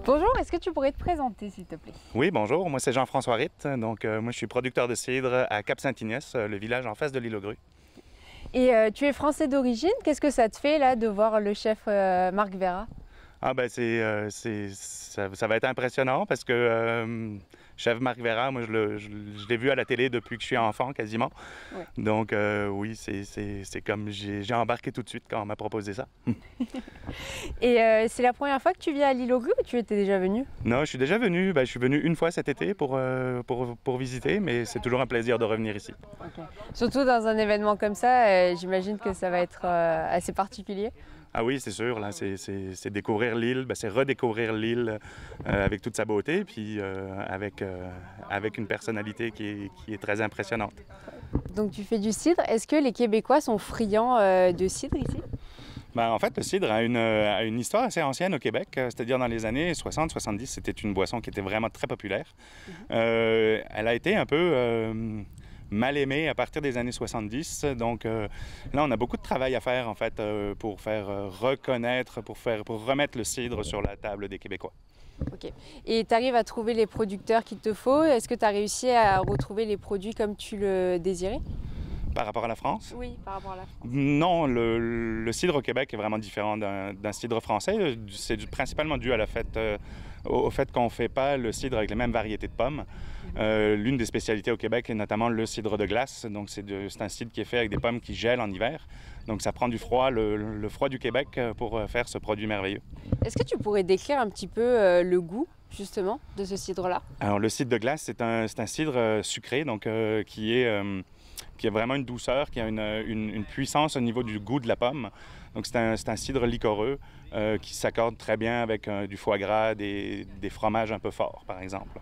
Bonjour, est-ce que tu pourrais te présenter s'il te plaît? Oui, bonjour, moi c'est Jean-François Ritt, moi je suis producteur de cidre à Cap-Saint-Ignace, le village en face de l'île aux Grues. Et tu es français d'origine, qu'est-ce que ça te fait là de voir le chef Marc Verra? Ah ben ça va être impressionnant parce que chef Marc Verra, moi je l'ai vu à la télé depuis que je suis enfant quasiment. Ouais. Donc oui, c'est comme j'ai embarqué tout de suite quand on m'a proposé ça. Et c'est la première fois que tu viens à l'île aux Grues ou tu étais déjà venu? Non, je suis déjà venu, je suis venu une fois cet été pour visiter, mais c'est toujours un plaisir de revenir ici. Okay. Surtout dans un événement comme ça, j'imagine que ça va être assez particulier. Ah oui, c'est sûr, là, c'est découvrir l'île, c'est redécouvrir l'île avec toute sa beauté, puis avec une personnalité qui est très impressionnante. Donc tu fais du cidre. Est-ce que les Québécois sont friands de cidre ici? En fait, le cidre a une histoire assez ancienne au Québec, c'est-à-dire dans les années 60-70, c'était une boisson qui était vraiment très populaire. Elle a été un peu mal aimée à partir des années 70. Donc là, on a beaucoup de travail à faire, en fait, pour faire reconnaître, pour remettre le cidre sur la table des Québécois. Ok. Et tu arrives à trouver les producteurs qu'il te faut? Est-ce que tu as réussi à retrouver les produits comme tu le désirais? Par rapport à la France? Oui, par rapport à la France. Non, le cidre au Québec est vraiment différent d'un cidre français. C'est principalement dû à au fait qu'on ne fait pas le cidre avec les mêmes variétés de pommes. L'une des spécialités au Québec est notamment le cidre de glace. Donc c'est un cidre qui est fait avec des pommes qui gèlent en hiver. Donc ça prend du froid, le froid du Québec pour faire ce produit merveilleux. Est-ce que tu pourrais décrire un petit peu le goût justement de ce cidre-là? Alors le cidre de glace, c'est un cidre sucré, donc qui a vraiment une douceur, qui a une puissance au niveau du goût de la pomme. Donc c'est un cidre liquoreux qui s'accorde très bien avec du foie gras, des fromages un peu forts, par exemple.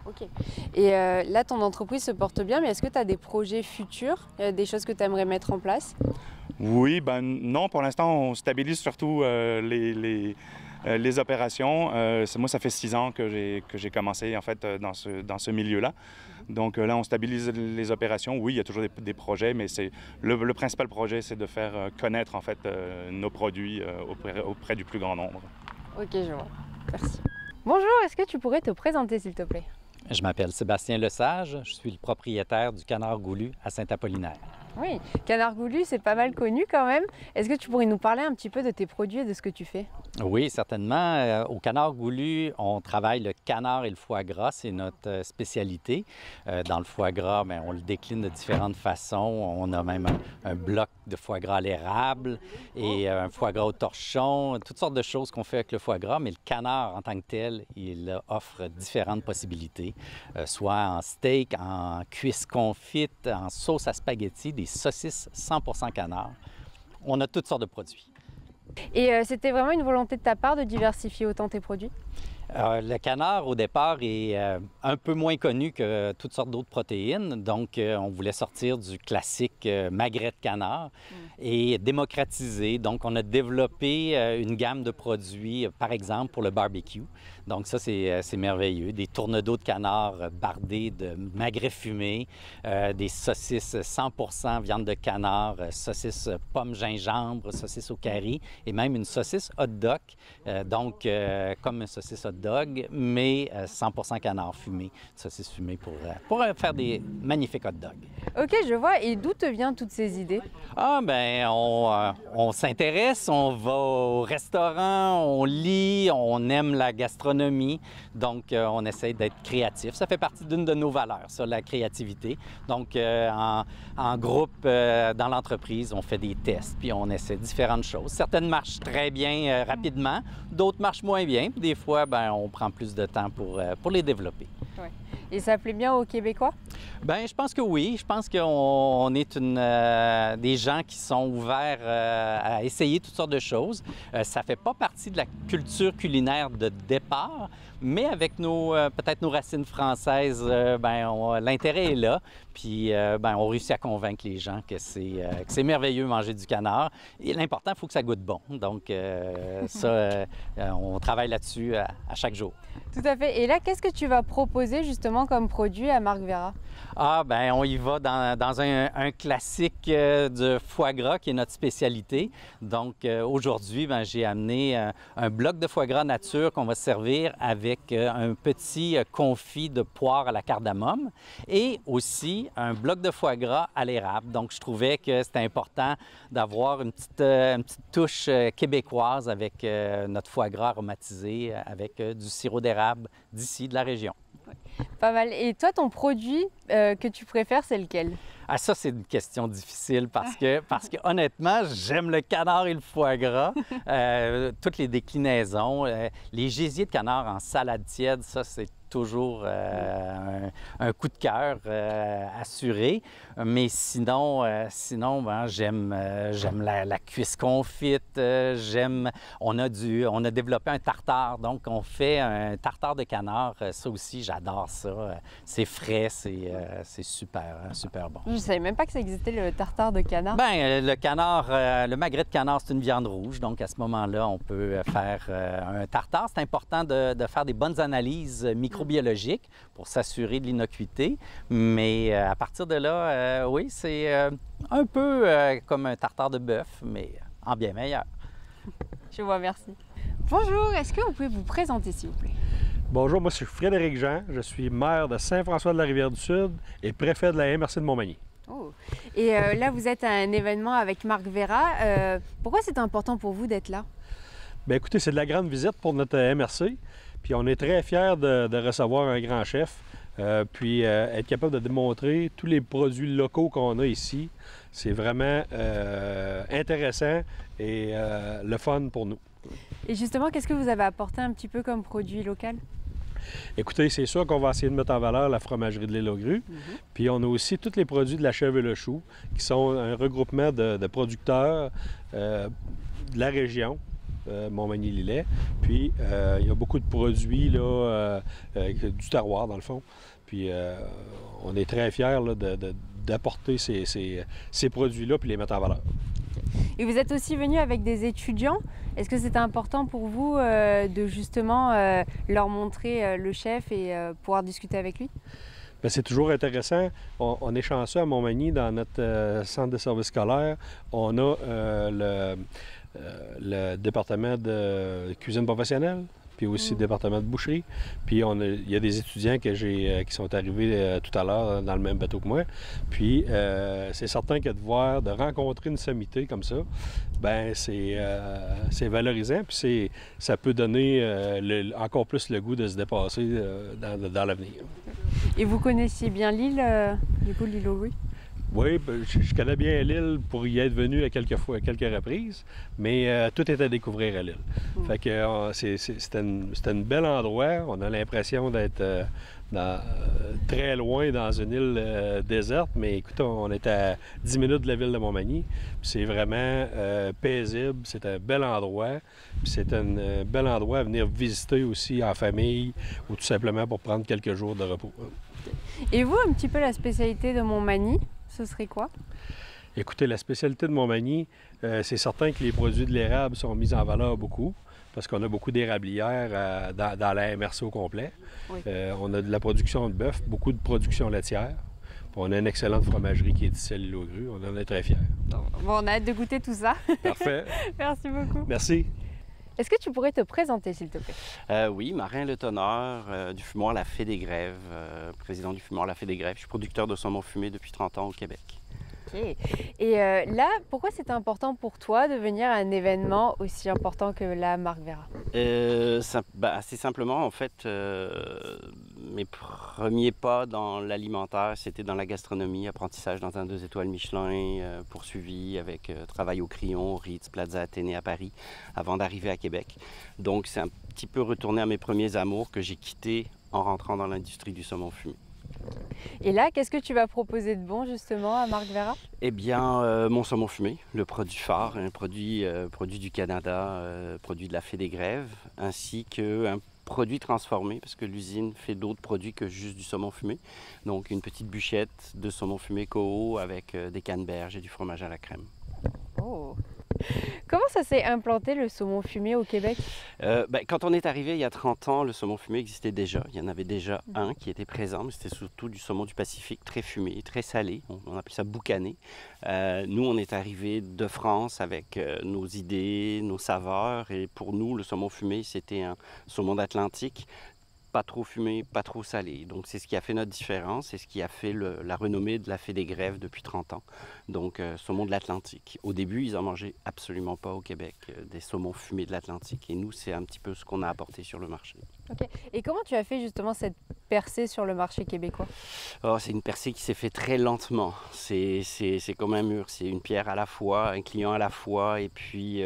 Ok. Et là, ton entreprise se porte bien, mais est-ce que tu as des projets futurs, des choses que tu aimerais mettre en place? Oui, non, pour l'instant, on stabilise surtout les opérations. Moi, ça fait 6 ans que j'ai commencé, en fait, dans ce milieu-là. Donc là, on stabilise les opérations. Oui, il y a toujours des projets, mais le principal projet, c'est de faire connaître, en fait, nos produits auprès du plus grand nombre. Ok, je vois. Merci. Bonjour, est-ce que tu pourrais te présenter, s'il te plaît? Je m'appelle Sébastien Lesage, je suis le propriétaire du Canard Goulu à Saint-Apollinaire. Oui, Canard Goulu, c'est pas mal connu quand même. Est-ce que tu pourrais nous parler un petit peu de tes produits et de ce que tu fais? Oui, certainement. Au Canard Goulu, on travaille le canard et le foie gras, c'est notre spécialité. Dans le foie gras, on le décline de différentes façons. On a même un bloc de foie gras à l'érable et un foie gras au torchon, toutes sortes de choses qu'on fait avec le foie gras, mais le canard en tant que tel, il offre différentes possibilités, soit en steak, en cuisse confite, en sauce à spaghetti, des saucisses 100% canard. On a toutes sortes de produits. Et c'était vraiment une volonté de ta part de diversifier autant tes produits? Le canard, au départ, est un peu moins connu que toutes sortes d'autres protéines. Donc, on voulait sortir du classique magret de canard et démocratiser. Donc, on a développé une gamme de produits, par exemple, pour le barbecue. Donc, ça, c'est merveilleux. Des tourne-dos de canard bardés de magret fumé, des saucisses 100% viande de canard, saucisses pomme gingembre, saucisses au curry et même une saucisse hot dog. Comme une saucisse hot dog, mais 100% canard fumé, saucisse fumée pour faire des magnifiques hot dogs. Ok, je vois. Et d'où te viennent toutes ces idées? On s'intéresse, on va au restaurant, on lit, on aime la gastronomie, donc on essaie d'être créatif. Ça fait partie d'une de nos valeurs, ça, la créativité. Donc, en groupe, dans l'entreprise, on fait des tests, puis on essaie différentes choses. Certaines marchent très bien rapidement, d'autres marchent moins bien. Des fois, on prend plus de temps pour les développer. Ouais. Et ça plaît bien aux Québécois? Je pense que oui. Je pense qu'on est des gens qui sont ouverts à essayer toutes sortes de choses. Ça ne fait pas partie de la culture culinaire de départ, mais avec peut-être nos racines françaises, l'intérêt est là. Puis on réussit à convaincre les gens que c'est merveilleux manger du canard. Et l'important, il faut que ça goûte bon. Donc on travaille là-dessus à chaque jour. Tout à fait. Et là, qu'est-ce que tu vas proposer justement comme produit à Marc Vera? On y va dans un classique de foie gras qui est notre spécialité. Donc aujourd'hui, j'ai amené un bloc de foie gras nature qu'on va servir avec un petit confit de poire à la cardamome et aussi un bloc de foie gras à l'érable. Donc je trouvais que c'était important d'avoir une petite touche québécoise avec notre foie gras aromatisé avec du sirop d'érable d'ici, de la région. Pas mal. Et toi, ton produit que tu préfères, c'est lequel? Ça, c'est une question difficile parce que honnêtement, j'aime le canard et le foie gras. Toutes les déclinaisons. Les gésiers de canard en salade tiède, ça, c'est toujours un coup de cœur assuré. Mais sinon, j'aime la cuisse confite. On a développé un tartare, donc on fait un tartare de canard. Ça aussi, j'adore ça. C'est frais, c'est super bon. Je ne savais même pas que ça existait, le tartare de canard. Le canard, le magret de canard, c'est une viande rouge. Donc, à ce moment-là, on peut faire un tartare. C'est important de faire des bonnes analyses microbiologiques pour s'assurer de l'innocuité. Mais à partir de là, oui, c'est un peu comme un tartare de bœuf, mais en bien meilleur. Je vois, merci. Bonjour, est-ce que vous pouvez vous présenter, s'il vous plaît? Bonjour, moi, c'est Frédéric Jean. Je suis maire de Saint-François-de-la-Rivière-du-Sud et préfet de la MRC de Montmagny. Oh. Et là, vous êtes à un événement avec Marc Vera. Pourquoi c'est important pour vous d'être là? Bien, écoutez, c'est de la grande visite pour notre MRC. Puis on est très fiers de recevoir un grand chef. Puis être capable de démontrer tous les produits locaux qu'on a ici, c'est vraiment intéressant et le fun pour nous. Et justement, qu'est-ce que vous avez apporté un petit peu comme produit local? Écoutez, c'est sûr qu'on va essayer de mettre en valeur la fromagerie de l'Île aux Grues. Puis on a aussi tous les produits de la Chèvre et le Chou, qui sont un regroupement de producteurs de la région. Montmagny-Lillet. Puis, il y a beaucoup de produits là, du terroir, dans le fond. Puis, on est très fiers là, d'apporter ces produits-là puis les mettre en valeur. Et vous êtes aussi venu avec des étudiants. Est-ce que c'était important pour vous de justement leur montrer le chef et pouvoir discuter avec lui? Bien, c'est toujours intéressant. On est chanceux à Montmagny, dans notre centre de service scolaire. On a le département de cuisine professionnelle, puis aussi le département de boucherie. Puis il y a des étudiants qui sont arrivés tout à l'heure dans le même bateau que moi. Puis c'est certain que de rencontrer une sommité comme ça, bien c'est valorisant, puis ça peut donner encore plus le goût de se dépasser dans l'avenir. Et vous connaissiez bien l'île, du coup, l'île aux Grues? Oui, je connais bien l'île pour y être venu à quelques reprises, mais tout est à découvrir à l'île. Fait que c'était un bel endroit. On a l'impression d'être très loin dans une île déserte, mais écoute, on est à 10 minutes de la ville de Montmagny. C'est vraiment paisible, c'est un bel endroit. C'est un bel endroit à venir visiter aussi en famille ou tout simplement pour prendre quelques jours de repos. Et vous, un petit peu la spécialité de Montmagny, ce serait quoi? Écoutez, la spécialité de Montmagny, c'est certain que les produits de l'érable sont mis en valeur beaucoup, parce qu'on a beaucoup d'érablières dans la MRC au complet. Oui. On a de la production de bœuf, beaucoup de production laitière. On a une excellente fromagerie qui est ici à l'Île aux Grues. On en est très fiers. Bon, on a hâte de goûter tout ça. Parfait. Merci beaucoup. Merci. Est-ce que tu pourrais te présenter, s'il te plaît? Oui, Marin Le Tonneur, du fumoir La Fée des Grèves, président du fumoir La Fée des Grèves. Je suis producteur de saumon fumé depuis 30 ans au Québec. OK. Et là, pourquoi c'était important pour toi de venir à un événement aussi important que la Marc Vera? Assez simplement, en fait, mes premiers pas dans l'alimentaire, c'était dans la gastronomie, apprentissage dans un 2 étoiles Michelin, poursuivi avec travail au Crillon, au Ritz, Plaza Athénée à Paris, avant d'arriver à Québec. Donc, c'est un petit peu retourné à mes premiers amours que j'ai quittés en rentrant dans l'industrie du saumon fumé. Et là, qu'est-ce que tu vas proposer de bon justement à Marc Vera? Eh bien, mon saumon fumé, le produit phare, un produit du Canada, produit de la Fée des Grèves, ainsi qu'un produits transformés, parce que l'usine fait d'autres produits que juste du saumon fumé. Donc, une petite bûchette de saumon fumé Coho avec des canneberges et du fromage à la crème. Oh. Comment ça s'est implanté le saumon fumé au Québec? Quand on est arrivé il y a 30 ans, le saumon fumé existait déjà. Il y en avait déjà un qui était présent, mais c'était surtout du saumon du Pacifique, très fumé, très salé. On appelait ça boucané. Nous, on est arrivés de France avec nos idées, nos saveurs. Et pour nous, le saumon fumé, c'était un saumon d'Atlantique. Pas trop fumé, pas trop salé. Donc, c'est ce qui a fait notre différence, c'est ce qui a fait la renommée de la Fée des Grèves depuis 30 ans. Donc, saumon de l'Atlantique. Au début, ils n'en mangeaient absolument pas au Québec, des saumons fumés de l'Atlantique. Et nous, c'est un petit peu ce qu'on a apporté sur le marché. Ok. Et comment tu as fait justement cette percée sur le marché québécois? Oh, c'est une percée qui s'est faite très lentement. C'est comme un mur, c'est une pierre à la fois, un client à la fois, et puis...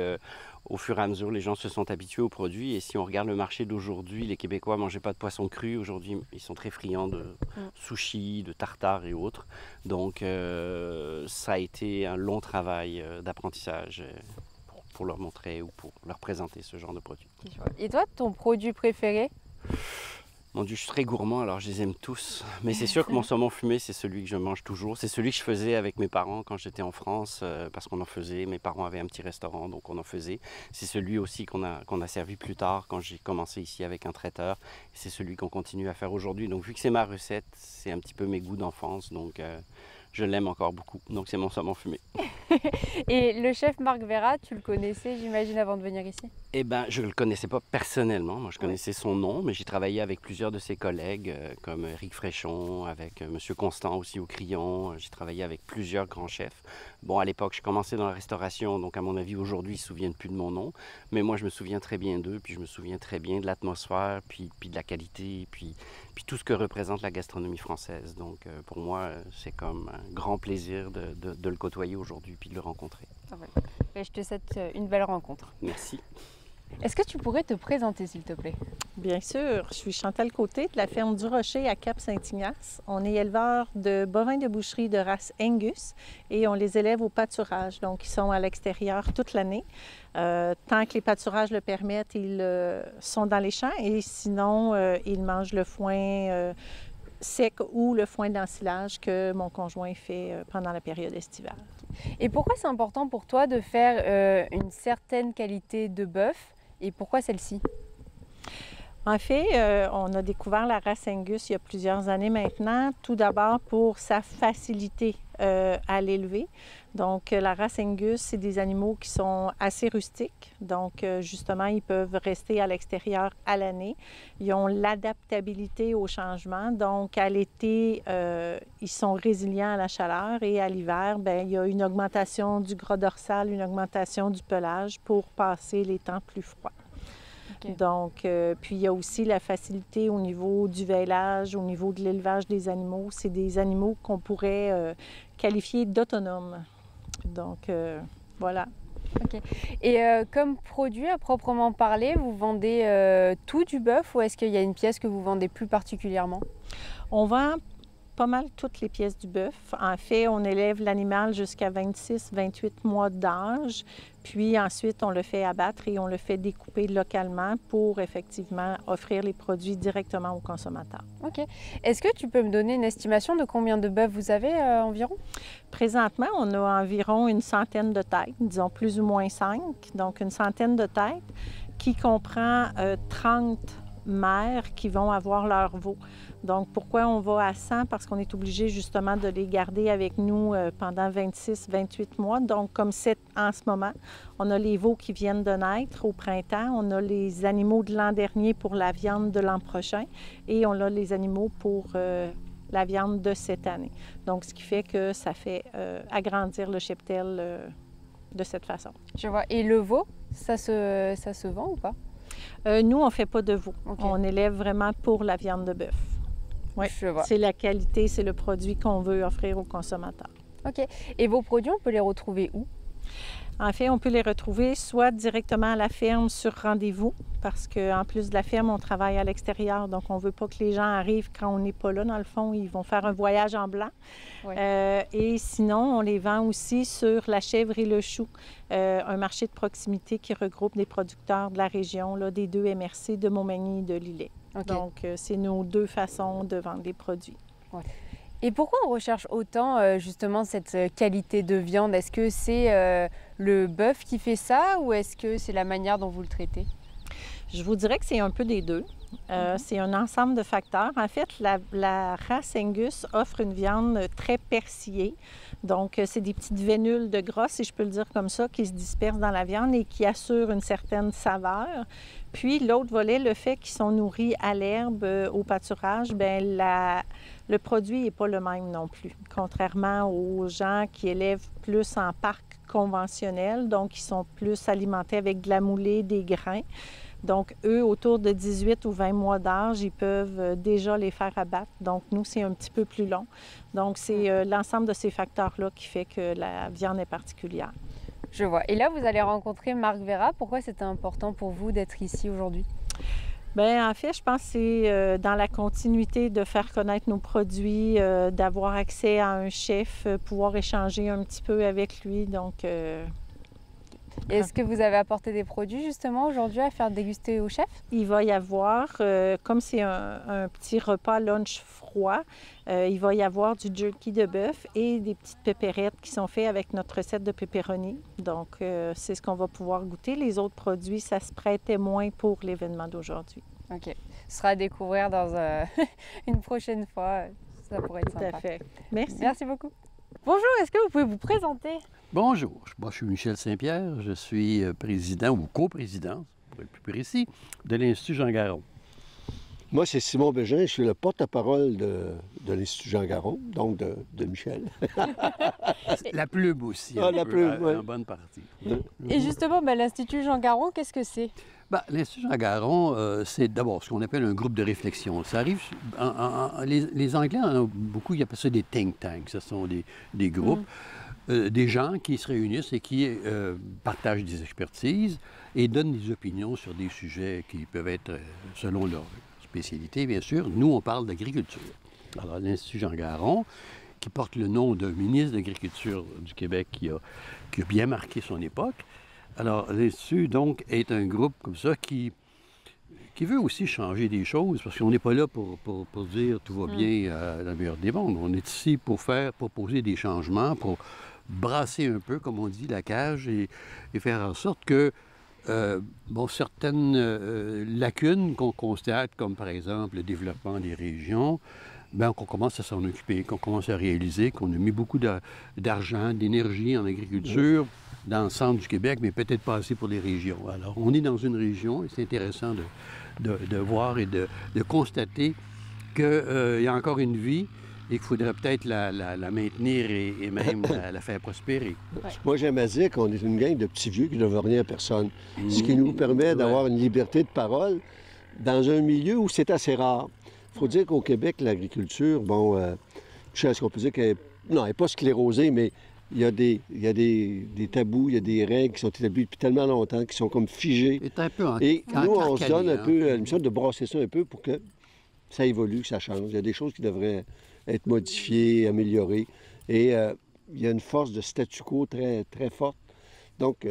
au fur et à mesure, les gens se sont habitués aux produits. Et si on regarde le marché d'aujourd'hui, les Québécois ne mangeaient pas de poisson cru. Aujourd'hui, ils sont très friands de sushis, de tartare et autres. Donc, ça a été un long travail d'apprentissage pour leur montrer ou pour leur présenter ce genre de produit. Et toi, ton produit préféré? Mon Dieu, je suis très gourmand, alors je les aime tous. Mais c'est sûr que mon saumon fumé, c'est celui que je mange toujours. C'est celui que je faisais avec mes parents quand j'étais en France, parce qu'on en faisait. Mes parents avaient un petit restaurant, donc on en faisait. C'est celui aussi qu'on a servi plus tard quand j'ai commencé ici avec un traiteur. C'est celui qu'on continue à faire aujourd'hui. Donc vu que c'est ma recette, c'est un petit peu mes goûts d'enfance. Donc je l'aime encore beaucoup. Donc c'est mon saumon fumé. Et le chef Marc Verrat, tu le connaissais, j'imagine, avant de venir ici? Eh bien, je ne le connaissais pas personnellement. Moi, je connaissais son nom, mais j'ai travaillé avec plusieurs de ses collègues, comme Éric Fréchon, avec M. Constant aussi au Crayon. J'ai travaillé avec plusieurs grands chefs. Bon, à l'époque, je commençais dans la restauration, donc à mon avis, aujourd'hui, ils ne se souviennent plus de mon nom. Mais moi, je me souviens très bien d'eux, puis je me souviens très bien de l'atmosphère, puis de la qualité, puis tout ce que représente la gastronomie française. Donc, pour moi, c'est comme un grand plaisir de le côtoyer aujourd'hui, puis de le rencontrer. Ah ouais. Et je te souhaite une belle rencontre. Merci. Est-ce que tu pourrais te présenter, s'il te plaît? Bien sûr, je suis Chantal Côté de la ferme du Rocher à Cap-Saint-Ignace. On est éleveur de bovins de boucherie de race Angus et on les élève au pâturage. Donc, ils sont à l'extérieur toute l'année. Tant que les pâturages le permettent, ils sont dans les champs et sinon, ils mangent le foin sec ou le foin d'ensilage que mon conjoint fait pendant la période estivale. Et pourquoi c'est important pour toi de faire une certaine qualité de bœuf et pourquoi celle-ci? En fait, on a découvert la race Angus il y a plusieurs années maintenant, tout d'abord pour sa facilité à l'élever. Donc, la race Angus, c'est des animaux qui sont assez rustiques. Donc, justement, ils peuvent rester à l'extérieur à l'année. Ils ont l'adaptabilité au changement. Donc, à l'été, ils sont résilients à la chaleur et à l'hiver, bien, il y a une augmentation du gras dorsal, une augmentation du pelage pour passer les temps plus froids. Okay. Donc, puis il y a aussi la facilité au niveau du vêlage, au niveau de l'élevage des animaux. C'est des animaux qu'on pourrait qualifier d'autonomes. Donc, voilà. OK. Et comme produit à proprement parler, vous vendez tout du bœuf ou est-ce qu'il y a une pièce que vous vendez plus particulièrement? On vend pas mal toutes les pièces du bœuf. En fait, on élève l'animal jusqu'à 26-28 mois d'âge. Puis ensuite, on le fait abattre et on le fait découper localement pour effectivement offrir les produits directement aux consommateurs. OK. Est-ce que tu peux me donner une estimation de combien de bœufs vous avez environ? Présentement, on a environ une centaine de têtes, disons plus ou moins 5. Donc, une centaine de têtes qui comprend 30 mères qui vont avoir leur veau. Donc, pourquoi on va à 100? Parce qu'on est obligé justement de les garder avec nous pendant 26-28 mois. Donc, comme c'est en ce moment, on a les veaux qui viennent de naître au printemps, on a les animaux de l'an dernier pour la viande de l'an prochain et on a les animaux pour la viande de cette année. Donc, ce qui fait que ça fait agrandir le cheptel de cette façon. Je vois. Et le veau, ça se vend ou pas? Nous, on ne fait pas de veau. Okay. On élève vraiment pour la viande de bœuf. Oui, c'est la qualité, c'est le produit qu'on veut offrir aux consommateurs. OK. Et vos produits, on peut les retrouver où? En fait, on peut les retrouver soit directement à la ferme sur rendez-vous, parce qu'en plus de la ferme, on travaille à l'extérieur, donc on ne veut pas que les gens arrivent quand on n'est pas là. Dans le fond, ils vont faire un voyage en blanc. Ouais. Et sinon, on les vend aussi sur La Chèvre et le Chou, un marché de proximité qui regroupe des producteurs de la région, là, des 2 MRC de Montmagny et de Lillet. Okay. Donc, c'est nos 2 façons de vendre les produits. Ouais. Et pourquoi on recherche autant justement cette qualité de viande? Est-ce que c'est le bœuf qui fait ça ou est-ce que c'est la manière dont vous le traitez? Je vous dirais que c'est un peu des deux. C'est un ensemble de facteurs. En fait, la race Angus offre une viande très persillée. Donc, c'est des petites vénules de gras, si je peux le dire comme ça, qui se dispersent dans la viande et qui assurent une certaine saveur. Puis, l'autre volet, le fait qu'ils sont nourris à l'herbe, au pâturage, bien, le produit n'est pas le même non plus. Contrairement aux gens qui élèvent plus en parc conventionnel, donc ils sont plus alimentés avec de la moulée, des grains. Donc, eux, autour de 18 ou 20 mois d'âge, ils peuvent déjà les faire abattre. Donc, nous, c'est un petit peu plus long. Donc, c'est l'ensemble de ces facteurs-là qui fait que la viande est particulière. Je vois. Et là, vous allez rencontrer Marc Vera. Pourquoi c'était important pour vous d'être ici aujourd'hui? Bien, en fait, je pense que c'est dans la continuité de faire connaître nos produits, d'avoir accès à un chef, pouvoir échanger un petit peu avec lui. Donc, est-ce que vous avez apporté des produits justement aujourd'hui à faire déguster au chef? Il va y avoir, comme c'est un petit repas lunch froid, il va y avoir du jerky de bœuf et des petites pépérettes qui sont faites avec notre recette de pepperoni. Donc, c'est ce qu'on va pouvoir goûter. Les autres produits, ça se prêtait moins pour l'événement d'aujourd'hui. OK. Ce sera à découvrir dans une prochaine fois. Ça pourrait être sympa. Tout à fait. Merci. Merci beaucoup. Bonjour, est-ce que vous pouvez vous présenter? Bonjour, moi je suis Michel Saint-Pierre, je suis président ou coprésident, pour être plus précis, de l'Institut Jean Garon. Moi, c'est Simon Bégin, je suis le porte-parole de l'Institut Jean Garon, donc de Michel. La plume aussi, la plume, en bonne partie. Et justement, l'Institut Jean Garon, qu'est-ce que c'est? L'Institut Jean Garon, c'est d'abord ce qu'on appelle un groupe de réflexion. Ça arrive, les Anglais en ont beaucoup, ils appellent ça des think tanks, ce sont des groupes. Des gens qui se réunissent et qui partagent des expertises et donnent des opinions sur des sujets qui peuvent être selon leur spécialité, bien sûr. Nous, on parle d'agriculture. Alors, l'Institut Jean Garon, qui porte le nom d'un ministre de l'Agriculture du Québec qui a bien marqué son époque. Alors, l'Institut, donc, est un groupe comme ça qui veut aussi changer des choses, parce qu'on n'est pas là pour dire tout va bien dans le meilleur des mondes. On est ici pour proposer des changements, pour brasser un peu, comme on dit, la cage et faire en sorte que certaines lacunes qu'on constate, comme par exemple le développement des régions, qu'on commence à s'en occuper, qu'on commence à réaliser qu'on a mis beaucoup d'argent, d'énergie en agriculture dans le centre du Québec, mais peut-être pas assez pour les régions. Alors, on est dans une région et c'est intéressant de voir et de constater qu'il y a encore une vie et qu'il faudrait peut-être la maintenir et même la faire prospérer. Ouais. Moi, j'aime à dire qu'on est une gang de petits vieux qui ne doivent rien à personne, ce qui nous permet d'avoir une liberté de parole dans un milieu où c'est assez rare. Il faut dire qu'au Québec, l'agriculture, est-ce qu'on peut dire qu'elle n'est pas sclérosée, mais il y a des tabous, il y a des règles qui sont établies depuis tellement longtemps, qui sont comme figées. Et nous, on se donne un peu la mission de brasser ça un peu pour que ça évolue, que ça change. Il y a des choses qui devraient être modifiées, améliorées. Et il y a une force de statu quo très, très forte. Donc,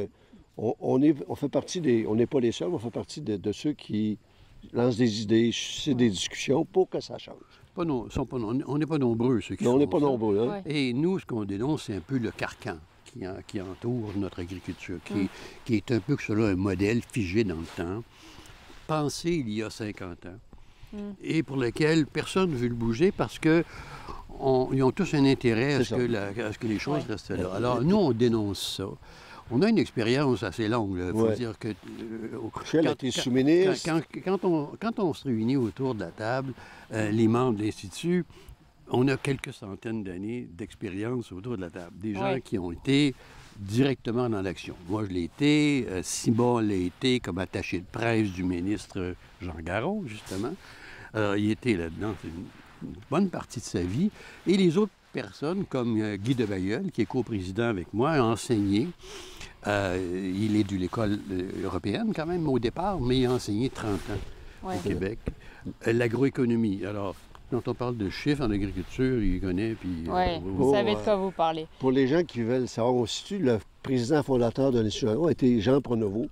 on fait partie on n'est pas les seuls, on fait partie de ceux qui lancent des idées, suscitent des discussions pour que ça change. On n'est pas nombreux, ceux qui font on n'est pas ça. nombreux. Hein? Ouais. Et nous, ce qu'on dénonce, c'est un peu le carcan qui entoure notre agriculture, qui est un peu que cela un modèle figé dans le temps, pensé il y a 50 ans, et pour lequel personne ne veut le bouger parce qu'ils ont tous un intérêt à ce que les choses restent là. Alors, nous, on dénonce ça. On a une expérience assez longue. Il faut dire que... Michel a été sous-ministre. Quand on se réunit autour de la table, les membres de l'Institut, on a quelques centaines d'années d'expérience autour de la table. Des gens qui ont été directement dans l'action. Moi, je l'ai été. Simon l'a été comme attaché de presse du ministre Jean Garon, justement. Alors, il était là-dedans une bonne partie de sa vie. Et les autres personnes, comme Guy de Bailleul, qui est coprésident avec moi, a enseigné. Il est de l'école européenne quand même au départ, mais il a enseigné 30 ans au Québec. L'agroéconomie, alors, quand on parle de chiffres en agriculture, il connaît, puis... Oui, vous savez de quoi vous parlez. Pour les gens qui veulent savoir, on situe, le président fondateur de l'Institut Agro a été Jean Pronovo,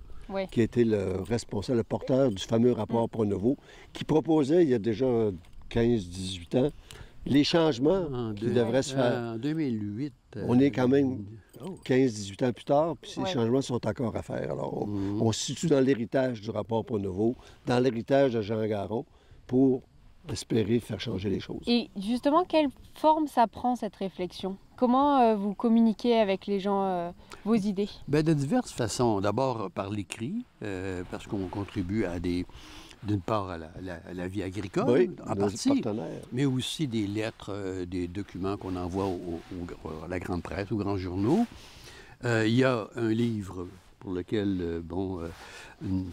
qui était le responsable, le porteur du fameux rapport Pronovo, qui proposait, il y a déjà 15-18 ans, les changements qui devraient se faire. En 2008. On est quand même 15-18 ans plus tard, puis ces changements sont encore à faire. Alors, on se situe dans l'héritage du rapport Pronovo, dans l'héritage de Jean Garon, pour espérer faire changer les choses. Et justement, quelle forme ça prend, cette réflexion? Comment vous communiquez avec les gens vos idées? Bien, de diverses façons. D'abord, par l'écrit, parce qu'on contribue à d'une part à la vie agricole, en partie, mais aussi des lettres, des documents qu'on envoie à la grande presse, aux grands journaux. Il y a un livre pour lequel,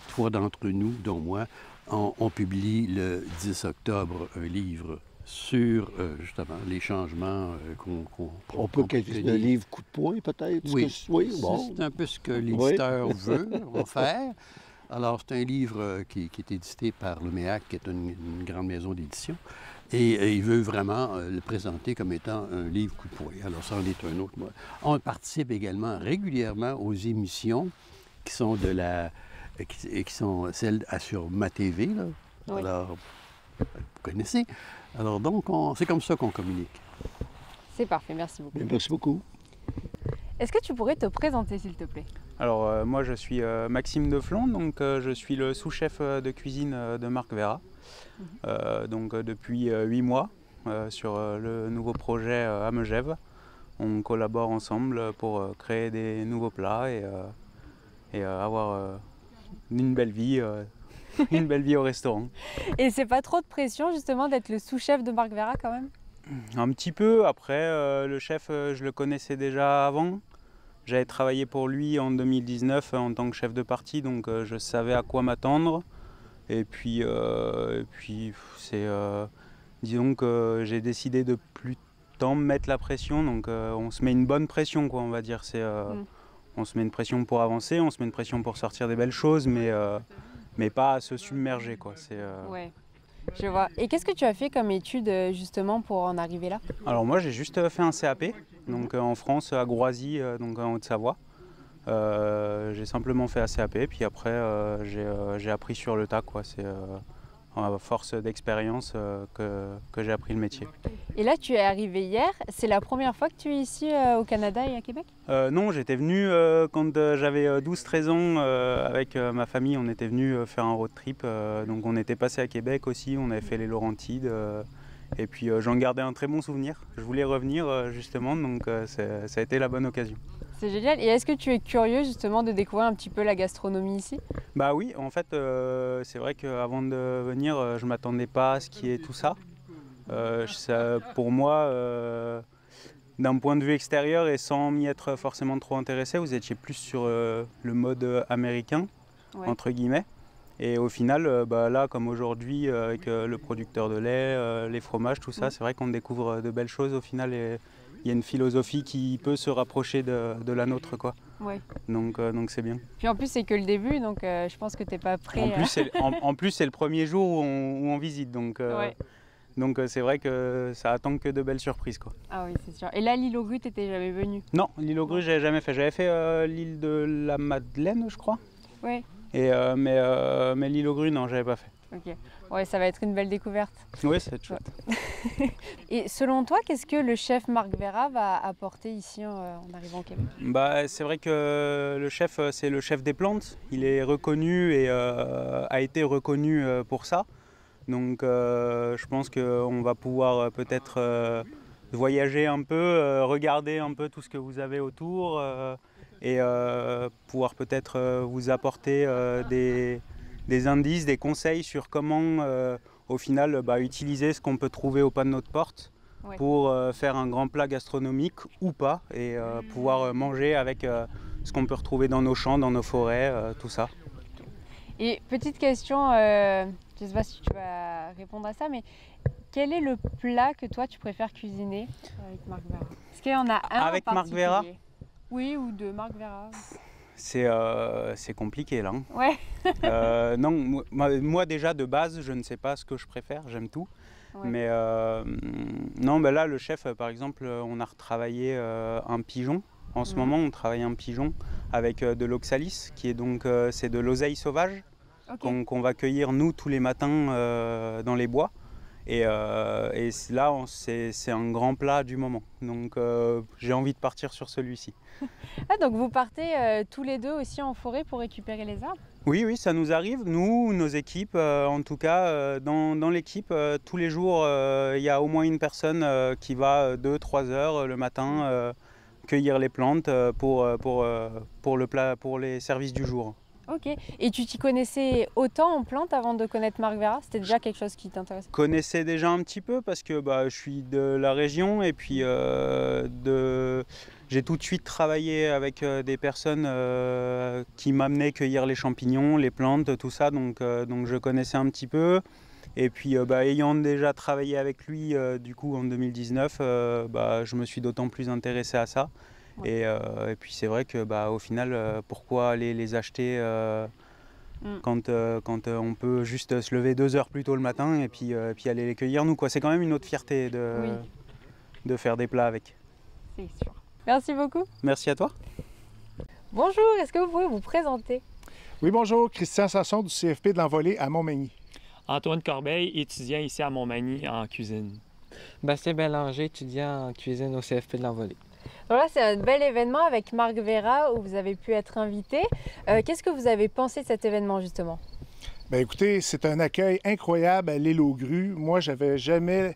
trois d'entre nous, dont moi, on publie le 10 octobre un livre sur, justement, les changements On peut qualifier de livre coup de poing, peut-être? Oui, c'est un peu ce que l'éditeur veut en faire. Alors, c'est un livre qui est édité par l'OMEAC, qui est une grande maison d'édition, et il veut vraiment le présenter comme étant un livre coup de poing. Alors, ça en est un autre. On participe également régulièrement aux émissions qui sont qui sont celles sur MaTV, là. Alors, vous connaissez. Alors, donc, c'est comme ça qu'on communique. C'est parfait, merci beaucoup. Merci beaucoup. Est-ce que tu pourrais te présenter, s'il te plaît? Alors, moi, je suis Maxime Deflon, donc je suis le sous-chef de cuisine de Marc Vera. Donc, depuis 8 mois, sur le nouveau projet à Megève. On collabore ensemble pour créer des nouveaux plats et avoir une belle vie. Une belle vie au restaurant. Et c'est pas trop de pression justement d'être le sous-chef de Marc Vera quand même? Un petit peu, après le chef je le connaissais déjà avant. J'avais travaillé pour lui en 2019 en tant que chef de partie, donc je savais à quoi m'attendre. Et puis c'est disons que j'ai décidé de plus tant me mettre la pression, donc on se met une bonne pression quoi, on va dire. On se met une pression pour avancer, on se met une pression pour sortir des belles choses, mais pas à se submerger, quoi. Ouais, je vois. Et qu'est-ce que tu as fait comme étude justement pour en arriver là? Alors moi j'ai juste fait un CAP, donc en France à Groisy, donc en Haute-Savoie. J'ai simplement fait un CAP, puis après j'ai appris sur le tas, quoi. C'est à force d'expérience que j'ai appris le métier. Et là tu es arrivé hier, c'est la première fois que tu es ici au Canada et à Québec? Non, j'étais venu quand j'avais 12-13 ans avec ma famille, on était venu faire un road trip, donc on était passé à Québec aussi, on avait fait les Laurentides, et puis j'en gardais un très bon souvenir. Je voulais revenir justement, donc ça a été la bonne occasion. C'est génial. Et est-ce que tu es curieux justement de découvrir un petit peu la gastronomie ici? Bah oui, en fait c'est vrai qu'avant de venir je m'attendais pas à ce qui est tout ça. Pour moi, d'un point de vue extérieur et sans m'y être forcément trop intéressé, vous étiez plus sur le mode américain, entre guillemets. Et au final, là, comme aujourd'hui, avec le producteur de lait, les fromages, tout ça, c'est vrai qu'on découvre de belles choses au final. Et il y a une philosophie qui peut se rapprocher de la nôtre, quoi. Ouais. Donc c'est bien. Puis en plus, c'est que le début, donc je pense que tu n'es pas prêt. En plus, c'est le premier jour où on visite, donc c'est vrai que ça attend que de belles surprises, quoi. Ah oui, c'est sûr. Et là, l'île aux grues, tu n'étais jamais venu? Non, l'île aux grues, j'avais jamais fait. J'avais fait l'île de la Madeleine, je crois. Oui. Mais l'île aux grues, non, j'avais pas fait. Ok. Ouais, ça va être une belle découverte. Oui, ça va être chouette. Et selon toi, qu'est-ce que le chef Marc Vera va apporter ici en arrivant au Québec? C'est vrai que le chef, c'est le chef des plantes. Il est reconnu et a été reconnu pour ça. Donc je pense qu'on va pouvoir peut-être voyager un peu, regarder un peu tout ce que vous avez autour et pouvoir peut-être vous apporter des indices, des conseils sur comment au final utiliser ce qu'on peut trouver au pas de notre porte pour faire un grand plat gastronomique ou pas et pouvoir manger avec ce qu'on peut retrouver dans nos champs, dans nos forêts, tout ça. Et petite question, je ne sais pas si tu vas répondre à ça, mais Quel est le plat que toi tu préfères cuisiner avec Marc Vera? Est-ce qu'il y en a un Avec en Marc Vera? particulier? Oui, ou deux Marc Vera. C'est compliqué là. Ouais. Non, moi déjà de base, je ne sais pas ce que je préfère, j'aime tout. Ouais. Mais non, ben là, le chef, par exemple, on a retravaillé un pigeon. En ce moment, on travaille un pigeon avec de l'oxalis, qui est donc c'est de l'oseille sauvage qu'on va cueillir nous tous les matins dans les bois. Et là, c'est un grand plat du moment. Donc j'ai envie de partir sur celui-ci. Ah, donc vous partez tous les deux aussi en forêt pour récupérer les arbres? Oui, oui, ça nous arrive. Nous, nos équipes, en tout cas, dans l'équipe, tous les jours, il y a au moins une personne qui va 2-3 heures le matin cueillir les plantes pour les services du jour. Ok. Et tu t'y connaissais autant en plantes avant de connaître Marc Vera? C'était déjà quelque chose qui t'intéressait? Je connaissais déjà un petit peu parce que je suis de la région et puis j'ai tout de suite travaillé avec des personnes qui m'amenaient cueillir les champignons, les plantes, tout ça. Donc je connaissais un petit peu. Et puis ayant déjà travaillé avec lui du coup en 2019, je me suis d'autant plus intéressé à ça. Ouais. Et puis c'est vrai que au final, pourquoi aller les acheter quand on peut juste se lever 2 heures plus tôt le matin et puis aller les cueillir nous, quoi. C'est quand même une autre fierté de faire des plats avec. C'est sûr. Merci beaucoup. Merci à toi. Bonjour, est-ce que vous pouvez vous présenter? Oui, bonjour, Christian Sasson du CFP de l'Envolée à Montmagny. Antoine Corbeil, étudiant ici à Montmagny en cuisine. Bastien Bélanger, étudiant en cuisine au CFP de l'Envolée. Voilà, c'est un bel événement avec Marc Vera où vous avez pu être invité. Qu'est-ce que vous avez pensé de cet événement justement? Bien, écoutez, c'est un accueil incroyable à l'île aux Grues. Moi, j'avais jamais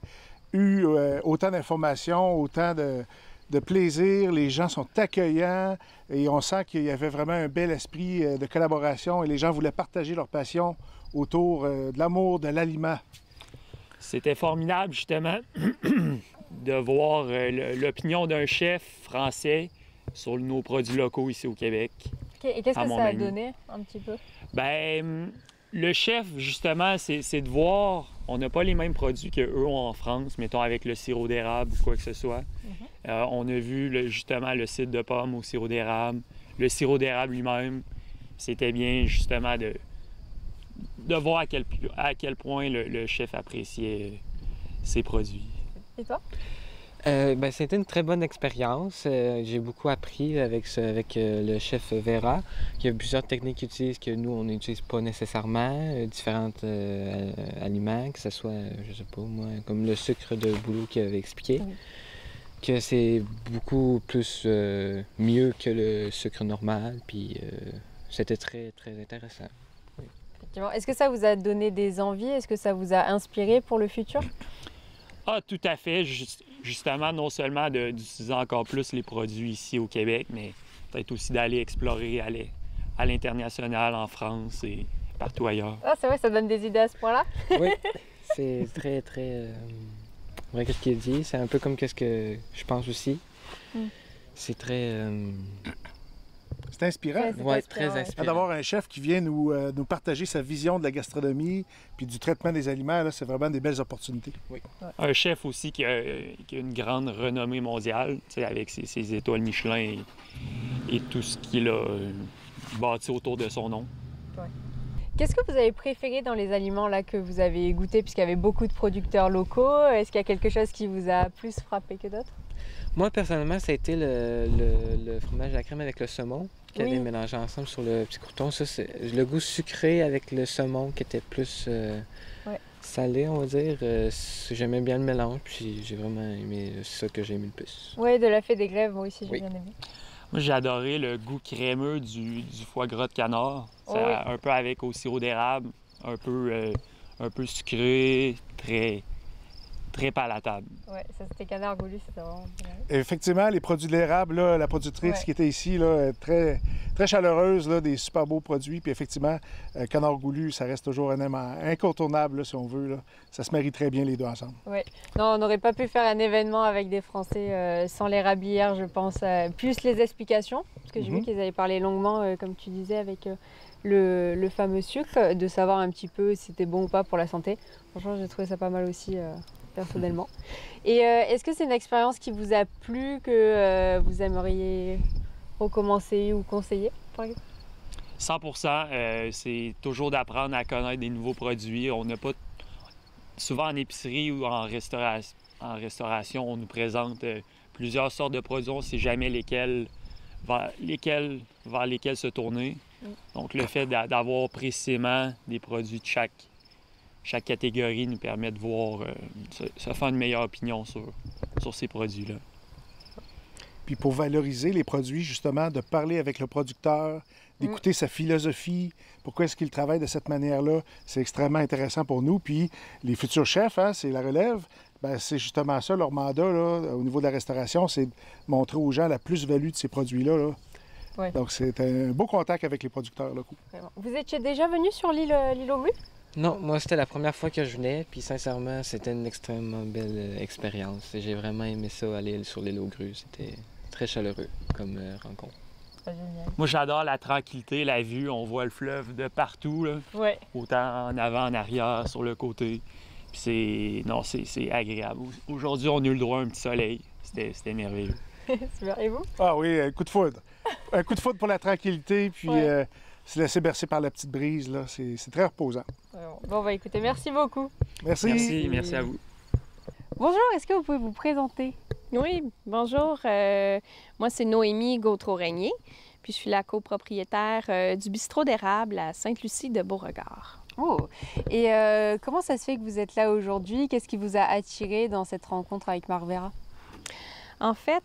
eu autant d'informations, autant de plaisir. Les gens sont accueillants et on sent qu'il y avait vraiment un bel esprit de collaboration et les gens voulaient partager leur passion autour de l'amour de l'aliment. C'était formidable justement de voir l'opinion d'un chef français sur nos produits locaux ici au Québec. Okay. Et qu'est-ce que ça a donné un petit peu? Bien, le chef, justement, c'est de voir, on n'a pas les mêmes produits qu'eux ont en France, mettons avec le sirop d'érable ou quoi que ce soit. On a vu justement le cidre de pomme au sirop d'érable, le sirop d'érable lui-même. C'était bien justement de voir à quel point le chef appréciait ses produits. Et toi? C'était une très bonne expérience. J'ai beaucoup appris avec le chef Vera. Il y a plusieurs techniques qu'il utilise que nous, on n'utilise pas nécessairement. Différents aliments, que ce soit, je sais pas moi, comme le sucre de bouleau qu'il avait expliqué. Oui. Que c'est beaucoup plus mieux que le sucre normal. Puis c'était très, très intéressant. Oui. Est-ce que ça vous a donné des envies? Est-ce que ça vous a inspiré pour le futur? Ah, tout à fait. Justement, non seulement d'utiliser encore plus les produits ici au Québec, mais peut-être aussi d'aller explorer à l'international, en France et partout ailleurs. Ah, c'est vrai, ça donne des idées à ce point-là? Oui, c'est très, très vrai ce qu'il dit. C'est un peu comme ce que je pense aussi. C'est très... C'est inspirant. Oui, très inspirant. D'avoir un chef qui vient nous partager sa vision de la gastronomie puis du traitement des aliments, là, c'est vraiment des belles opportunités. Oui. Un chef aussi qui a une grande renommée mondiale, avec ses étoiles Michelin et tout ce qu'il a bâti autour de son nom. Ouais. Qu'est-ce que vous avez préféré dans les aliments là, que vous avez goûté, puisqu'il y avait beaucoup de producteurs locaux? Est-ce qu'il y a quelque chose qui vous a plus frappé que d'autres? Moi, personnellement, ça a été le fromage à la crème avec le saumon qui avait mélangé ensemble sur le petit croûton. Ça, c'est le goût sucré avec le saumon qui était plus salé, on va dire. J'aimais bien le mélange, puis j'ai vraiment aimé ça que j'ai aimé le plus. Oui, de la fée des glaives, moi aussi, j'ai bien aimé. Moi, j'ai adoré le goût crémeux du foie gras de canard. Un peu avec au sirop d'érable, un peu sucré, très palatable. Oui, ça c'était canard goulu, c'était vraiment bien. Effectivement, les produits de l'érable, la productrice qui était ici, là, très, très chaleureuse, là, des super beaux produits. Puis effectivement, canard goulu, ça reste toujours un élément incontournable, là, si on veut. Là. Ça se marie très bien les deux ensemble. Oui. Non, on n'aurait pas pu faire un événement avec des Français sans l'érablière, je pense. Plus les explications, parce que j'ai vu qu'ils avaient parlé longuement, comme tu disais, avec le fameux sucre, de savoir un petit peu si c'était bon ou pas pour la santé. Franchement, j'ai trouvé ça pas mal aussi. personnellement. Et est-ce que c'est une expérience qui vous a plu, que vous aimeriez recommencer ou conseiller, par exemple? 100%. C'est toujours d'apprendre à connaître des nouveaux produits. On n'a pas... Souvent en épicerie ou en restauration, on nous présente plusieurs sortes de produits. On ne sait jamais vers lesquels se tourner. Donc, le fait d'avoir précisément des produits de chaque catégorie nous permet de voir, se faire une meilleure opinion sur ces produits-là. Puis pour valoriser les produits, justement, de parler avec le producteur, d'écouter sa philosophie, pourquoi est-ce qu'il travaille de cette manière-là, c'est extrêmement intéressant pour nous. Puis les futurs chefs, hein, c'est la relève, bien, c'est justement ça, leur mandat là, au niveau de la restauration, c'est de montrer aux gens la plus-value de ces produits-là. Là. Ouais. Donc c'est un beau contact avec les producteurs locaux. Vous étiez déjà venu sur l'île aux Grues? Non, moi c'était la première fois que je venais, puis sincèrement, c'était une extrêmement belle expérience. J'ai vraiment aimé ça, aller sur l'île aux Grues. C'était très chaleureux comme rencontre. Moi, j'adore la tranquillité, la vue. On voit le fleuve de partout, là. Ouais. Autant en avant, en arrière, sur le côté. Puis c'est agréable. Aujourd'hui, on a eu le droit à un petit soleil. C'était merveilleux. Super. Et vous? Ah oui, un coup de foudre. Un coup de foudre pour la tranquillité, puis se laisser bercer par la petite brise, là. C'est très reposant. Bon, bah écoutez, merci beaucoup. Merci. Merci à vous. Bonjour, est-ce que vous pouvez vous présenter? Oui, bonjour. Moi, c'est Noémie Gautreau-Régnier, puis je suis la copropriétaire du bistrot d'érable à Sainte-Lucie de Beauregard. Oh! Et comment ça se fait que vous êtes là aujourd'hui? Qu'est-ce qui vous a attiré dans cette rencontre avec Marc Vera? En fait,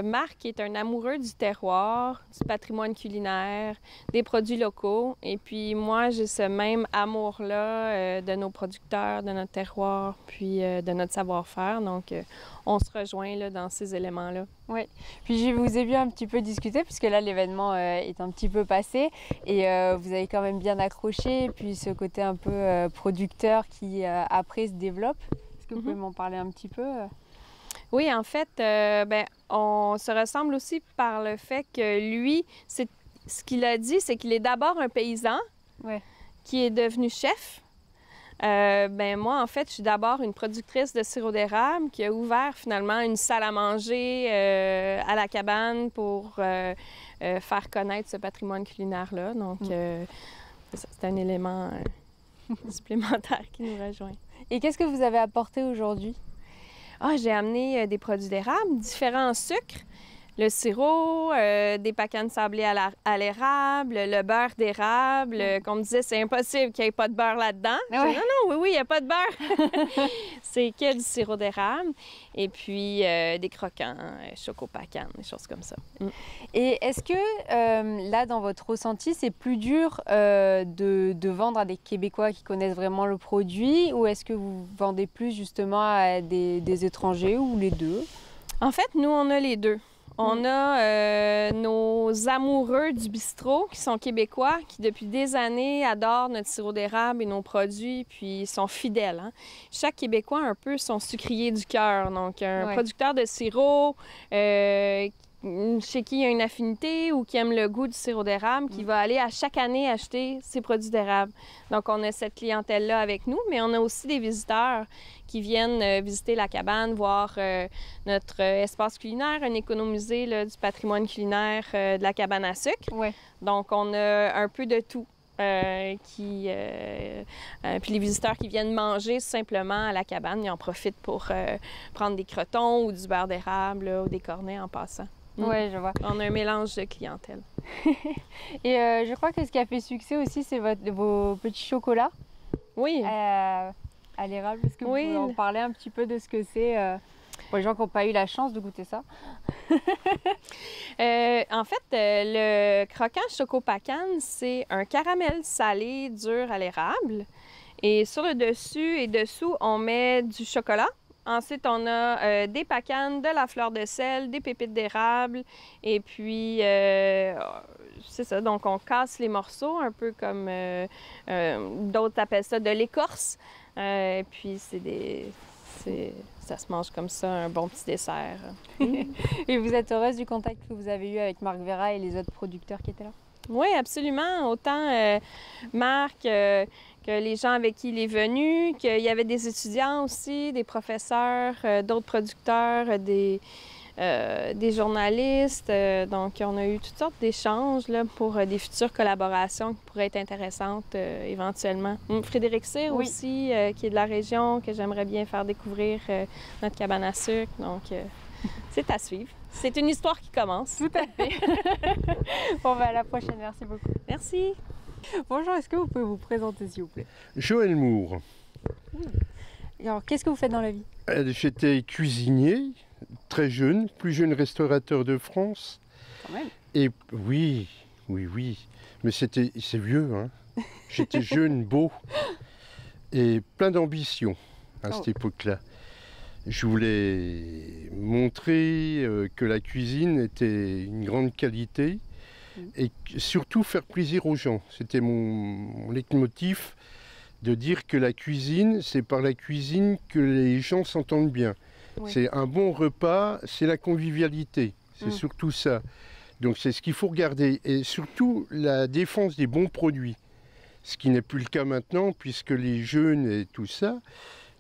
Marc est un amoureux du terroir, du patrimoine culinaire, des produits locaux. Et puis moi, j'ai ce même amour-là de nos producteurs, de notre terroir, puis de notre savoir-faire. Donc, on se rejoint là, dans ces éléments-là. Oui. Puis je vous ai vu un petit peu discuter, puisque là, l'événement est un petit peu passé. Et vous avez quand même bien accroché. Puis ce côté un peu producteur qui, après, se développe. Est-ce que vous pouvez m'en parler un petit peu? Oui, en fait, on se ressemble aussi par le fait que lui, ce qu'il a dit, c'est qu'il est d'abord un paysan qui est devenu chef. Moi, en fait, je suis d'abord une productrice de sirop d'érable qui a ouvert finalement une salle à manger à la cabane pour faire connaître ce patrimoine culinaire-là. Donc, c'est un élément supplémentaire qui nous rejoint. Et qu'est-ce que vous avez apporté aujourd'hui? J'ai amené des produits d'érable, différents sucres, le sirop, des pacanes sablées à l'érable, le beurre d'érable. Qu'on me disait, c'est impossible qu'il n'y ait pas de beurre là-dedans. Ouais. Non, oui, il n'y a pas de beurre. C'est que du sirop d'érable. Et puis des croquants, choco-pacanes, des choses comme ça. Et est-ce que, là, dans votre ressenti, c'est plus dur de vendre à des Québécois qui connaissent vraiment le produit, ou est-ce que vous vendez plus justement à des étrangers, ou les deux? En fait, nous, on a les deux. On a nos amoureux du bistrot qui sont québécois, qui depuis des années adorent notre sirop d'érable et nos produits, puis sont fidèles. Hein? Chaque Québécois a un peu son sucrier du cœur. Donc, un producteur de sirop chez qui il y a une affinité ou qui aime le goût du sirop d'érable, qui va aller à chaque année acheter ses produits d'érable. Donc, on a cette clientèle-là avec nous, mais on a aussi des visiteurs qui viennent visiter la cabane, voir notre espace culinaire, un économusée là, du patrimoine culinaire de la cabane à sucre. Donc, on a un peu de tout. Puis les visiteurs qui viennent manger simplement à la cabane, ils en profitent pour prendre des crotons ou du beurre d'érable ou des cornets en passant. Oui, je vois. On a un mélange de clientèle. Et je crois que ce qui a fait succès aussi, c'est vos petits chocolats. Oui. À l'érable. Est-ce que vous pouvez en parler un petit peu de ce que c'est pour les gens qui n'ont pas eu la chance de goûter ça? En fait, le croquant choco-pacane, c'est un caramel salé dur à l'érable. Et sur le dessus et dessous, on met du chocolat. Ensuite, on a des pacanes, de la fleur de sel, des pépites d'érable. Et puis, c'est ça. Donc, on casse les morceaux, un peu comme d'autres appellent ça de l'écorce. Et puis, ça se mange comme ça, un bon petit dessert. Et vous êtes heureuse du contact que vous avez eu avec Marc Vera et les autres producteurs qui étaient là? Oui, absolument. Autant Marc que les gens avec qui il est venu, qu'il y avait des étudiants aussi, des professeurs, d'autres producteurs, des journalistes. Donc, on a eu toutes sortes d'échanges là, pour des futures collaborations qui pourraient être intéressantes éventuellement. Frédéric Cyr aussi, qui est de la région, que j'aimerais bien faire découvrir notre cabane à sucre. Donc, c'est à suivre. C'est une histoire qui commence. Tout à fait. Bon, à la prochaine. Merci beaucoup. Merci. Bonjour, est-ce que vous pouvez vous présenter, s'il vous plaît? Joël Moore. Alors, qu'est-ce que vous faites dans la vie? J'étais cuisinier, très jeune, plus jeune restaurateur de France. Quand même. Et oui. Mais c'est vieux, hein. J'étais jeune, beau et plein d'ambition à cette époque-là. Je voulais montrer que la cuisine était une grande qualité et surtout faire plaisir aux gens. C'était mon leitmotiv de dire que la cuisine, c'est par la cuisine que les gens s'entendent bien. Oui. C'est un bon repas, c'est la convivialité, c'est surtout ça. Donc c'est ce qu'il faut regarder et surtout la défense des bons produits. Ce qui n'est plus le cas maintenant puisque les jeunes et tout ça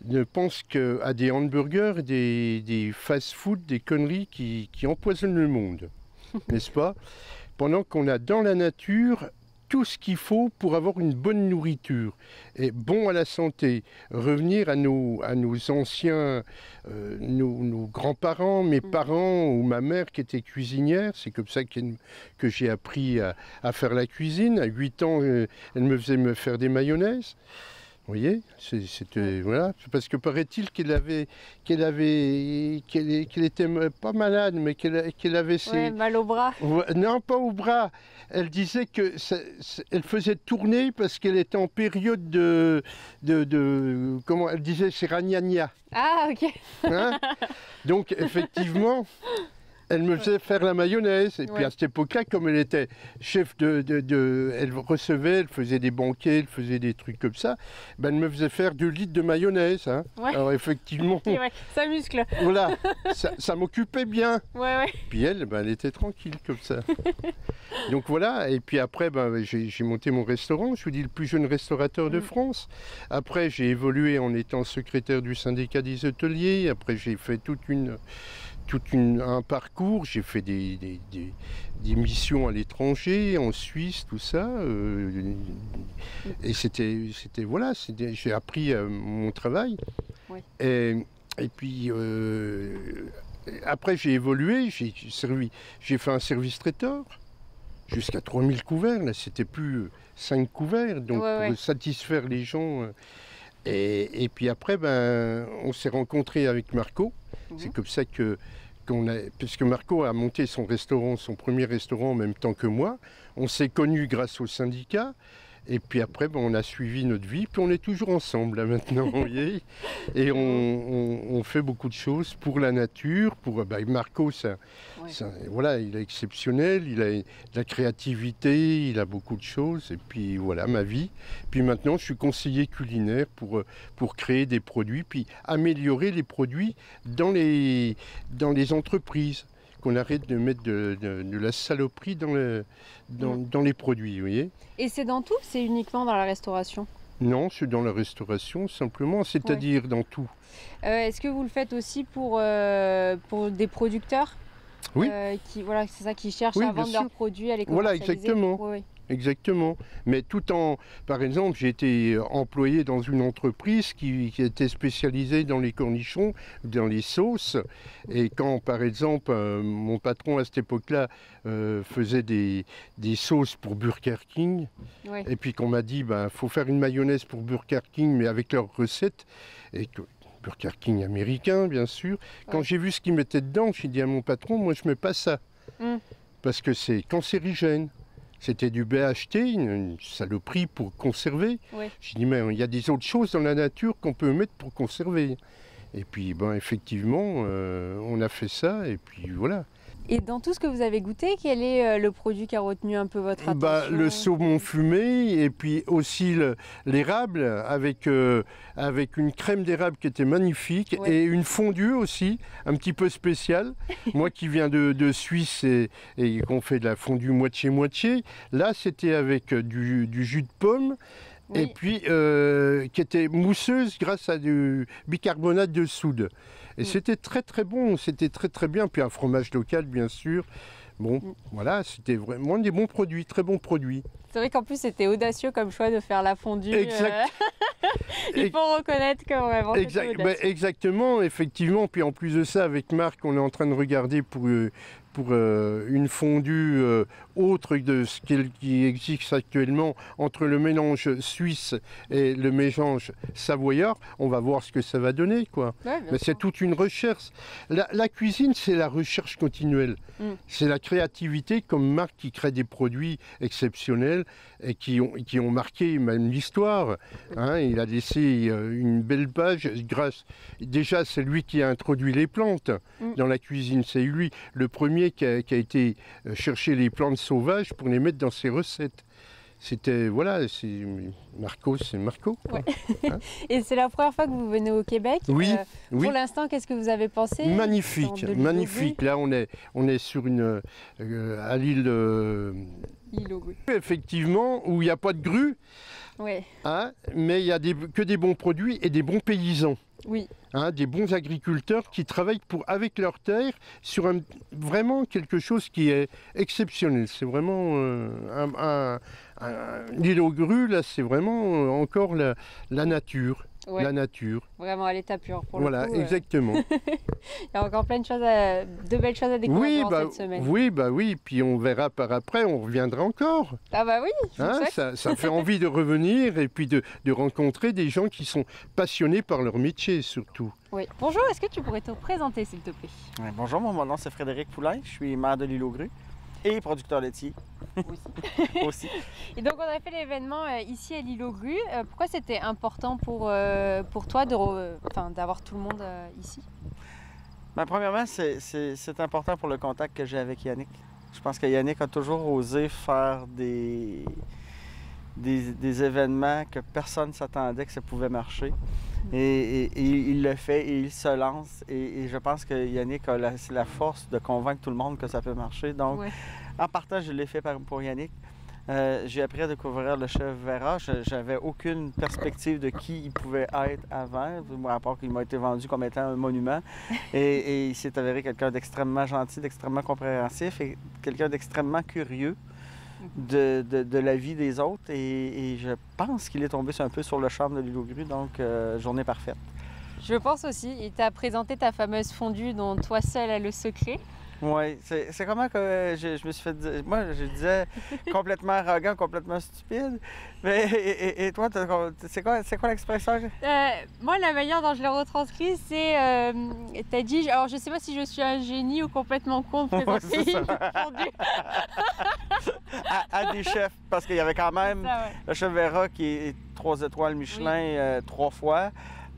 ne pensent qu'à des hamburgers, des fast-food, des conneries qui empoisonnent le monde, n'est-ce pas? Pendant qu'on a dans la nature tout ce qu'il faut pour avoir une bonne nourriture et bon à la santé. Revenir à nos anciens, nos grands-parents, mes parents ou ma mère qui était cuisinière, c'est comme ça que j'ai appris à faire la cuisine. À 8 ans, elle me faisait me faire des mayonnaises. Vous voyez, c'était voilà, parce que paraît-il qu'elle était pas malade, mais qu'elle avait ses mal au bras. Non, pas au bras. Elle disait que elle faisait tourner parce qu'elle était en période de comment elle disait, c'est ragnagna. Ah ok. Hein? Donc effectivement. Elle me faisait faire la mayonnaise. Et puis à cette époque-là, comme elle était chef elle recevait, elle faisait des banquets, elle faisait des trucs comme ça, ben, elle me faisait faire 2 litres de mayonnaise. Hein. Ouais. Alors effectivement... ça muscle. Voilà, ça m'occupait bien. Ouais. Puis elle, ben, elle était tranquille comme ça. Donc voilà, et puis après, ben, j'ai monté mon restaurant. Je vous dis, le plus jeune restaurateur de France. Après, j'ai évolué en étant secrétaire du syndicat des hôteliers. Après, j'ai fait un parcours, j'ai fait des missions à l'étranger, en Suisse, tout ça. Et voilà, j'ai appris mon travail. Oui. Et puis, après j'ai évolué, j'ai fait un service traiteur, jusqu'à 3000 couverts, là c'était plus 5 couverts, donc pour satisfaire les gens. Et puis après, ben, on s'est rencontrés avec Marco. C'est comme ça puisque Marco a monté son premier restaurant en même temps que moi. On s'est connus grâce au syndicat. Et puis après, ben, on a suivi notre vie. Puis on est toujours ensemble là maintenant, vous voyez. Et on fait beaucoup de choses pour la nature. Marco, voilà, il est exceptionnel. Il a de la créativité, il a beaucoup de choses. Et puis voilà, ma vie. Puis maintenant, je suis conseiller culinaire pour créer des produits, puis améliorer les produits dans les entreprises. Qu'on arrête de mettre de la saloperie dans les produits, vous voyez. Et c'est dans tout? C'est uniquement dans la restauration? Non, c'est dans la restauration simplement, c'est-à-dire dans tout. Est-ce que vous le faites aussi pour des producteurs? Oui. C'est ça, qui cherchent à vendre leurs produits, à les commercialiser? Voilà, exactement. Oui. Exactement. Mais par exemple, j'ai été employé dans une entreprise qui était spécialisée dans les cornichons, dans les sauces. Et quand, par exemple, mon patron à cette époque-là faisait des sauces pour Burger King, et puis qu'on m'a dit, faut faire une mayonnaise pour Burger King, mais avec leur recette, et que Burger King américain, bien sûr. Quand j'ai vu ce qu'ils mettaient dedans, j'ai dit à mon patron, moi je mets pas ça, parce que c'est cancérigène. C'était du BHT, une saloperie pour conserver. J'ai dit, mais il y a des autres choses dans la nature qu'on peut mettre pour conserver. Et puis, effectivement, on a fait ça, et puis voilà. Et dans tout ce que vous avez goûté, quel est le produit qui a retenu un peu votre attention? Le saumon fumé et puis aussi l'érable avec une crème d'érable qui était magnifique et une fondue aussi, un petit peu spéciale. Moi qui viens de Suisse et qu'on fait de la fondue moitié-moitié, là c'était avec du jus de pomme. Et puis qui était mousseuse grâce à du bicarbonate de soude. Et c'était très très bon, c'était très très bien. Puis un fromage local bien sûr. Bon, voilà, c'était vraiment des bons produits, très bons produits. C'est vrai qu'en plus c'était audacieux comme choix de faire la fondue. Exact. Il faut reconnaître que vraiment c'était audacieux. Exactement, effectivement. Puis en plus de ça, avec Marc, on est en train de regarder pour une fondue autre de ce qui existe actuellement entre le mélange suisse et le mélange savoyard. On va voir ce que ça va donner, quoi. Ouais, mais c'est toute une recherche. La cuisine, c'est la recherche continuelle. C'est la créativité, comme Marc qui crée des produits exceptionnels et qui ont marqué même l'histoire. Hein, il a laissé une belle page grâce... Déjà, c'est lui qui a introduit les plantes dans la cuisine. C'est lui le premier qui a été chercher les plantes sauvages pour les mettre dans ses recettes. C'était, voilà, c'est Marco, c'est Marco. Ouais. Hein? Et c'est la première fois que vous venez au Québec. Oui, oui. Pour l'instant, qu'est-ce que vous avez pensé? Magnifique, magnifique. Là, on est sur à l'île L'île aux grues. Effectivement, où il n'y a pas de grues, hein, mais il n'y a que des bons produits et des bons paysans. Oui. Hein, des bons agriculteurs qui travaillent avec leur terre sur vraiment quelque chose qui est exceptionnel. C'est vraiment l'île aux grues, là, c'est vraiment encore la nature. Ouais. La nature. Vraiment à l'état pur pour le coup. Voilà, exactement. Il y a encore plein de belles choses à découvrir cette semaine. Oui, puis on verra par après, on reviendra encore. Ah bah oui, hein, ça fait envie de revenir et puis de rencontrer des gens qui sont passionnés par leur métier surtout. Oui. Bonjour, est-ce que tu pourrais te présenter s'il te plaît? Bonjour, mon nom c'est Frédéric Poulain, je suis maire de l'île aux grues et producteur laitier. Aussi. Et donc on a fait l'événement ici à l'île aux grues. Pourquoi c'était important pour toi d'avoir tout le monde ici? Premièrement, c'est important pour le contact que j'ai avec Yannick. Je pense que Yannick a toujours osé faire des événements que personne ne s'attendait que ça pouvait marcher. Et il le fait et il se lance. Et je pense que Yannick a la force de convaincre tout le monde que ça peut marcher. Donc, en partant, je l'ai fait pour Yannick. J'ai appris à découvrir le chef Vera. Je n'avais aucune perspective de qui il pouvait être avant, à part qu'il m'a été vendu comme étant un monument. Et il s'est avéré quelqu'un d'extrêmement gentil, d'extrêmement compréhensif et quelqu'un d'extrêmement curieux de la vie des autres. Et je pense qu'il est tombé un peu sur le charme de l'île aux grues, donc journée parfaite. Je pense aussi. Il t'a présenté ta fameuse fondue dont toi seul as le secret. Oui, c'est comment que je me suis fait dire. Moi, je disais complètement arrogant, complètement stupide. Mais et toi, c'est quoi l'expression? Moi, la manière dont je l'ai retranscrit, c'est. T'as dit. Alors, je sais pas si je suis un génie ou complètement con de présenter une fondue. à des chefs, parce qu'il y avait quand même le chef Vera qui est 3 étoiles Michelin 3 fois.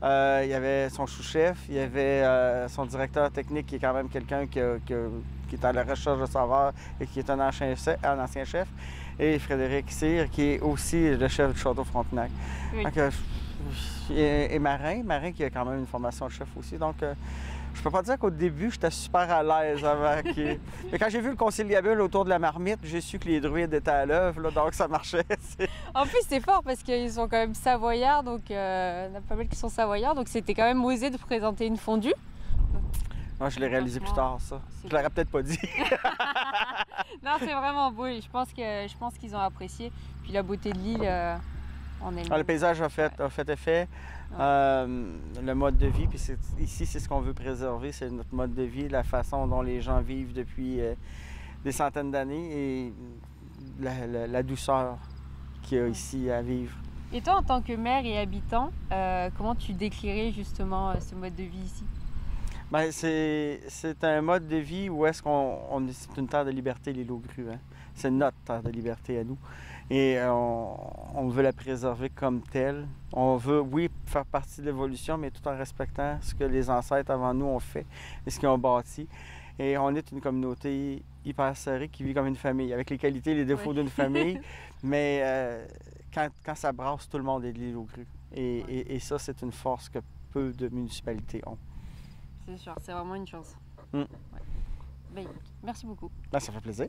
Il y avait son sous-chef, il y avait son directeur technique qui est quand même quelqu'un qui est à la recherche de saveurs et qui est un ancien chef, et Frédéric Cyr qui est aussi le chef du Château Frontenac. Oui. Donc, et Marin qui a quand même une formation de chef aussi. Donc, je peux pas dire qu'au début, j'étais super à l'aise avec. Mais quand j'ai vu le conciliabule autour de la marmite, j'ai su que les druides étaient à l'œuvre, donc ça marchait. En plus, c'est fort parce qu'ils sont quand même savoyards, donc on a pas mal qui sont savoyards, donc c'était quand même osé de présenter une fondue. Moi, je l'ai réalisé plus tard, ça. Je l'aurais peut-être pas dit. Non, c'est vraiment beau. Je pense qu'ils ont apprécié. Puis la beauté de l'île, on aime. Le paysage a fait effet. Le mode de vie, puis ici, c'est ce qu'on veut préserver, c'est notre mode de vie, la façon dont les gens vivent depuis des centaines d'années et la douceur qu'il y a ici à vivre. Et toi, en tant que maire et habitant, comment tu décrirais justement ce mode de vie ici? Bien, c'est un mode de vie où est-ce c'est une terre de liberté, l'île aux grues. Hein? C'est notre terre de liberté à nous. Et on veut la préserver comme telle. On veut, oui, faire partie de l'évolution, mais tout en respectant ce que les ancêtres avant nous ont fait et ce qu'ils ont bâti. Et on est une communauté hyper serrée qui vit comme une famille, avec les qualités et les défauts d'une famille. Mais quand ça brasse, tout le monde est de l'île aux Grues. Et ça, c'est une force que peu de municipalités ont. C'est sûr, c'est vraiment une chance. Mm. Ouais. Ben, merci beaucoup. Ben, ça fait plaisir.